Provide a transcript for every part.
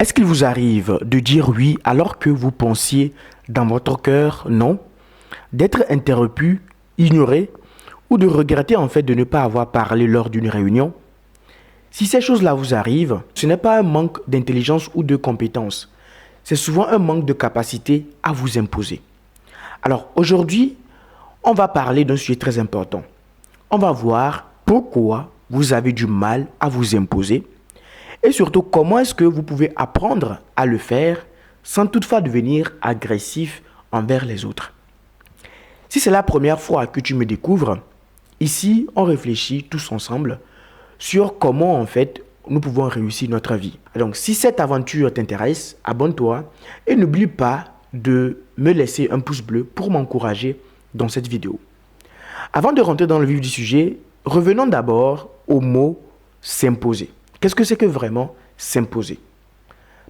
Est-ce qu'il vous arrive de dire oui alors que vous pensiez dans votre cœur non? D'être interrompu, ignoré ou de regretter en fait de ne pas avoir parlé lors d'une réunion? Si ces choses-là vous arrivent, ce n'est pas un manque d'intelligence ou de compétence. C'est souvent un manque de capacité à vous imposer. Alors aujourd'hui, on va parler d'un sujet très important. On va voir pourquoi vous avez du mal à vous imposer et surtout comment est-ce que vous pouvez apprendre à le faire sans toutefois devenir agressif envers les autres. Si c'est la première fois que tu me découvres, ici on réfléchit tous ensemble sur comment en fait nous pouvons réussir notre vie. Donc si cette aventure t'intéresse, abonne-toi et n'oublie pas de me laisser un pouce bleu pour m'encourager dans cette vidéo. Avant de rentrer dans le vif du sujet, revenons d'abord au mot s'imposer. Qu'est-ce que c'est que vraiment s'imposer?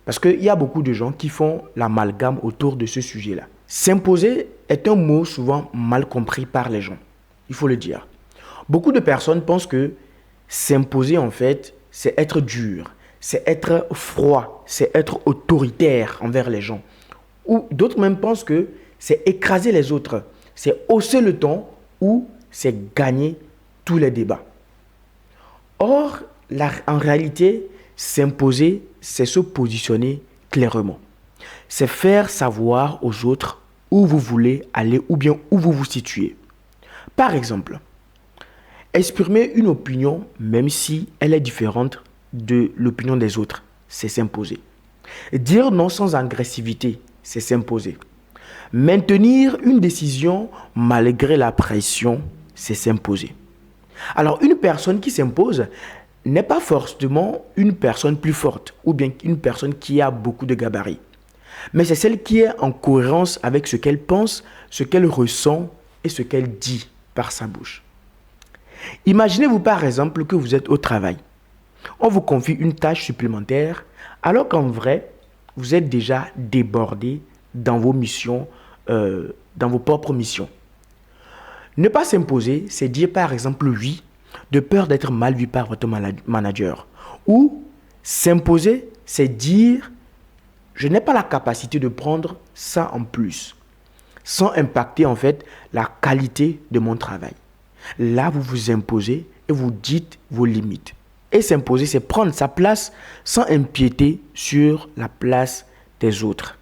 Parce qu'il y a beaucoup de gens qui font l'amalgame autour de ce sujet-là. S'imposer est un mot souvent mal compris par les gens, il faut le dire. Beaucoup de personnes pensent que s'imposer en fait, c'est être dur, c'est être froid, c'est être autoritaire envers les gens. Ou d'autres même pensent que c'est écraser les autres, c'est hausser le ton ou c'est gagner tous les débats. Or, en réalité, s'imposer, c'est se positionner clairement. C'est faire savoir aux autres où vous voulez aller ou bien où vous vous situez. Par exemple, exprimer une opinion même si elle est différente de l'opinion des autres, c'est s'imposer. Dire non sans agressivité, c'est s'imposer. Maintenir une décision malgré la pression, c'est s'imposer. Alors, une personne qui s'impose n'est pas forcément une personne plus forte ou bien une personne qui a beaucoup de gabarits. Mais c'est celle qui est en cohérence avec ce qu'elle pense, ce qu'elle ressent et ce qu'elle dit par sa bouche. Imaginez-vous par exemple que vous êtes au travail. On vous confie une tâche supplémentaire alors qu'en vrai, vous êtes déjà débordé dans vos missions, dans vos propres missions. Ne pas s'imposer, c'est dire par exemple oui, de peur d'être mal vu par votre manager. Ou s'imposer, c'est dire je n'ai pas la capacité de prendre ça en plus, sans impacter en fait la qualité de mon travail. Là, vous vous imposez et vous dites vos limites. Et s'imposer, c'est prendre sa place sans empiéter sur la place des autres.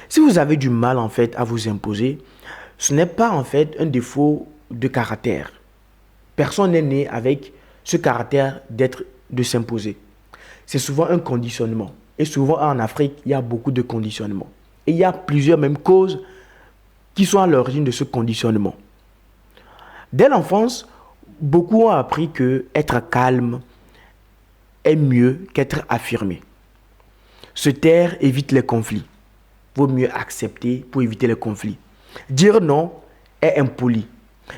Si vous avez du mal en fait à vous imposer, ce n'est pas en fait un défaut de caractère. Personne n'est né avec ce caractère de s'imposer. C'est souvent un conditionnement. Et souvent en Afrique, il y a beaucoup de conditionnements. Et il y a plusieurs mêmes causes qui sont à l'origine de ce conditionnement. Dès l'enfance, beaucoup ont appris que être calme est mieux qu'être affirmé. Se taire évite les conflits. Vaut mieux accepter pour éviter les conflits. Dire non est impoli.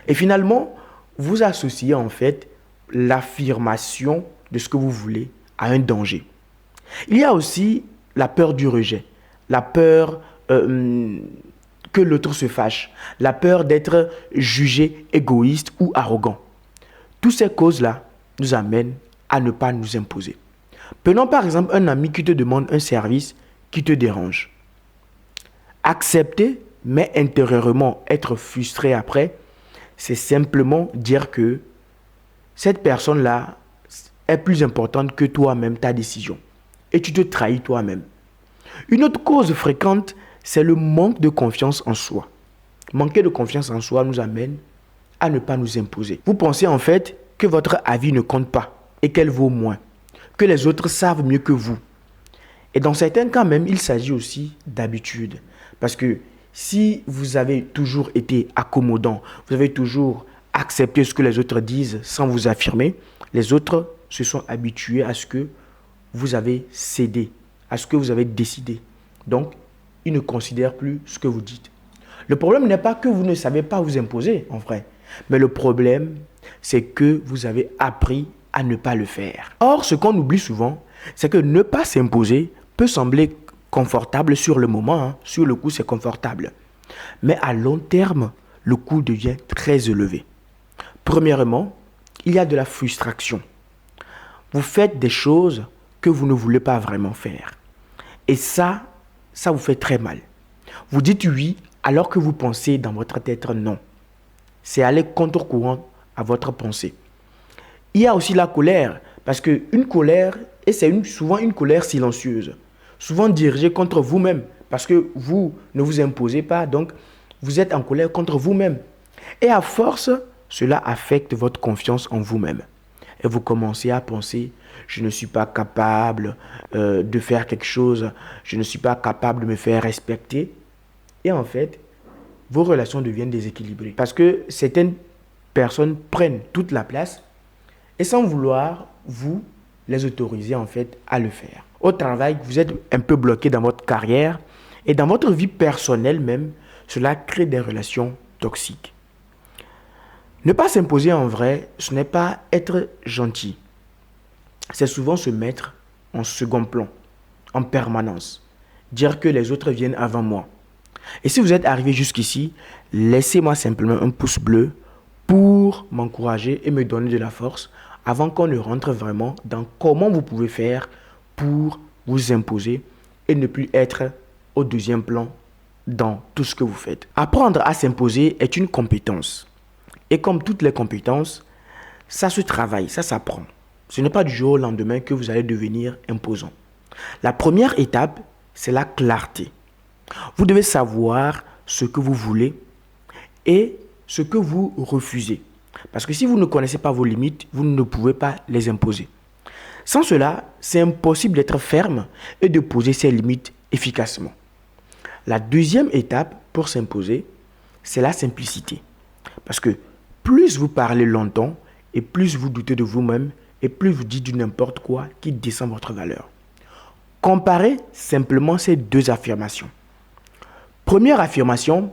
Et finalement, vous associez en fait l'affirmation de ce que vous voulez à un danger. Il y a aussi la peur du rejet, la peur que l'autre se fâche, la peur d'être jugé égoïste ou arrogant. Toutes ces causes-là nous amènent à ne pas nous imposer. Prenons par exemple un ami qui te demande un service qui te dérange. Accepter, mais intérieurement être frustré après, c'est simplement dire que cette personne-là est plus importante que toi-même, ta décision. Et tu te trahis toi-même. Une autre cause fréquente, c'est le manque de confiance en soi. Manquer de confiance en soi nous amène à ne pas nous imposer. Vous pensez en fait que votre avis ne compte pas et qu'elle vaut moins, que les autres savent mieux que vous. Et dans certains cas même, il s'agit aussi d'habitude. Parce que si vous avez toujours été accommodant, vous avez toujours accepté ce que les autres disent sans vous affirmer, les autres se sont habitués à ce que vous avez cédé, à ce que vous avez décidé. Donc, ils ne considèrent plus ce que vous dites. Le problème n'est pas que vous ne savez pas vous imposer, en vrai. Mais le problème, c'est que vous avez appris à ne pas le faire. Or, ce qu'on oublie souvent, c'est que ne pas s'imposer peut sembler confortable sur le moment. Sur le coup, c'est confortable. Mais à long terme, le coût devient très élevé. Premièrement, il y a de la frustration. Vous faites des choses que vous ne voulez pas vraiment faire. Et ça vous fait très mal. Vous dites oui alors que vous pensez dans votre tête non. C'est aller contre-courant à votre pensée. Il y a aussi la colère, parce qu'une colère, et c'est souvent une colère silencieuse, souvent dirigée contre vous-même, parce que vous ne vous imposez pas, donc vous êtes en colère contre vous-même. Et à force, cela affecte votre confiance en vous-même. Et vous commencez à penser, je ne suis pas capable de faire quelque chose, je ne suis pas capable de me faire respecter. Et en fait, vos relations deviennent déséquilibrées. Parce que certaines personnes prennent toute la place et sans vouloir, vous les autorisez en fait à le faire. Au travail, vous êtes un peu bloqué dans votre carrière et dans votre vie personnelle même, cela crée des relations toxiques. Ne pas s'imposer en vrai, ce n'est pas être gentil. C'est souvent se mettre en second plan, en permanence. Dire que les autres viennent avant moi. Et si vous êtes arrivé jusqu'ici, laissez-moi simplement un pouce bleu pour m'encourager et me donner de la force avant qu'on ne rentre vraiment dans comment vous pouvez faire pour vous imposer et ne plus être au deuxième plan dans tout ce que vous faites. Apprendre à s'imposer est une compétence. Et comme toutes les compétences, ça se travaille, ça s'apprend. Ce n'est pas du jour au lendemain que vous allez devenir imposant. La première étape, c'est la clarté. Vous devez savoir ce que vous voulez et ce que vous refusez. Parce que si vous ne connaissez pas vos limites, vous ne pouvez pas les imposer. Sans cela, c'est impossible d'être ferme et de poser ses limites efficacement. La deuxième étape pour s'imposer, c'est la simplicité. Parce que plus vous parlez longtemps et plus vous doutez de vous-même et plus vous dites du n'importe quoi qui descend votre valeur. Comparez simplement ces deux affirmations. Première affirmation,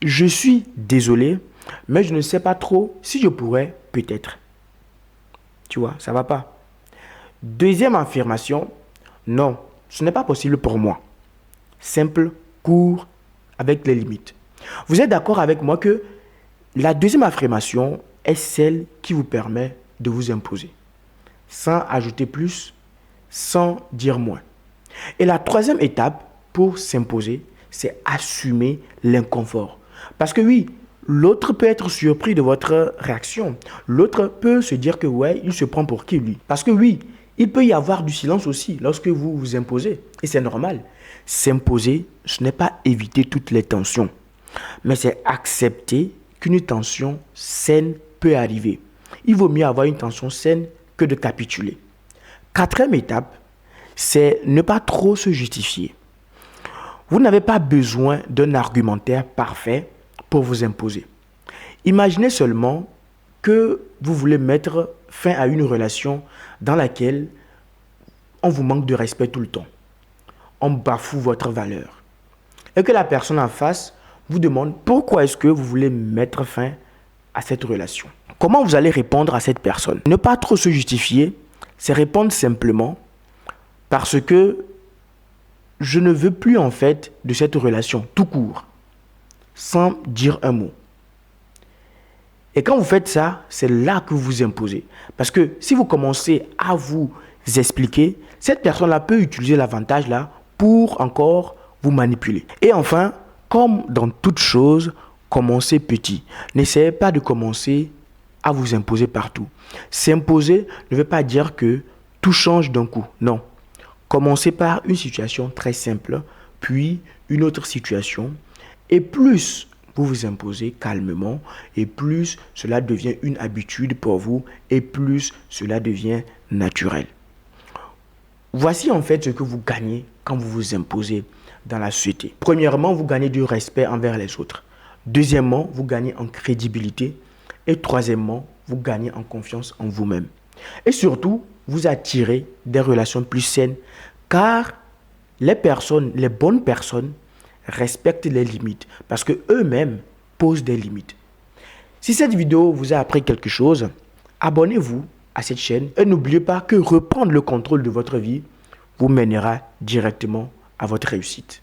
je suis désolé, mais je ne sais pas trop si je pourrais peut-être. Tu vois, ça ne va pas. Deuxième affirmation, non, ce n'est pas possible pour moi. Simple, court, avec les limites. Vous êtes d'accord avec moi que la deuxième affirmation est celle qui vous permet de vous imposer, sans ajouter plus, sans dire moins. Et la troisième étape pour s'imposer, c'est assumer l'inconfort. Parce que oui, l'autre peut être surpris de votre réaction. L'autre peut se dire que ouais, il se prend pour qui lui. Parce que oui, il peut y avoir du silence aussi lorsque vous vous imposez. Et c'est normal. S'imposer, ce n'est pas éviter toutes les tensions, mais c'est accepter qu'une tension saine peut arriver. Il vaut mieux avoir une tension saine que de capituler. Quatrième étape, c'est ne pas trop se justifier. Vous n'avez pas besoin d'un argumentaire parfait pour vous imposer. Imaginez seulement que vous voulez mettre fin à une relation dans laquelle on vous manque de respect tout le temps. On bafoue votre valeur. Et que la personne en face vous demande pourquoi est-ce que vous voulez mettre fin à cette relation. Comment vous allez répondre à cette personne? Ne pas trop se justifier, c'est répondre simplement parce que je ne veux plus en fait de cette relation tout court, sans dire un mot. Et quand vous faites ça, c'est là que vous vous imposez. Parce que si vous commencez à vous expliquer, cette personne-là peut utiliser l'avantage là pour encore vous manipuler. Et enfin, comme dans toute chose, commencez petit. N'essayez pas de commencer à vous imposer partout. S'imposer ne veut pas dire que tout change d'un coup. Non. Commencez par une situation très simple, puis une autre situation. Et plus vous vous imposez calmement, et plus cela devient une habitude pour vous, et plus cela devient naturel. Voici en fait ce que vous gagnez quand vous vous imposez dans la société. Premièrement, vous gagnez du respect envers les autres. Deuxièmement, vous gagnez en crédibilité. Et troisièmement, vous gagnez en confiance en vous-même. Et surtout, vous attirez des relations plus saines car les bonnes personnes respectent les limites parce qu'eux-mêmes posent des limites. Si cette vidéo vous a appris quelque chose, abonnez-vous à cette chaîne et n'oubliez pas que reprendre le contrôle de votre vie vous mènera directement à votre réussite.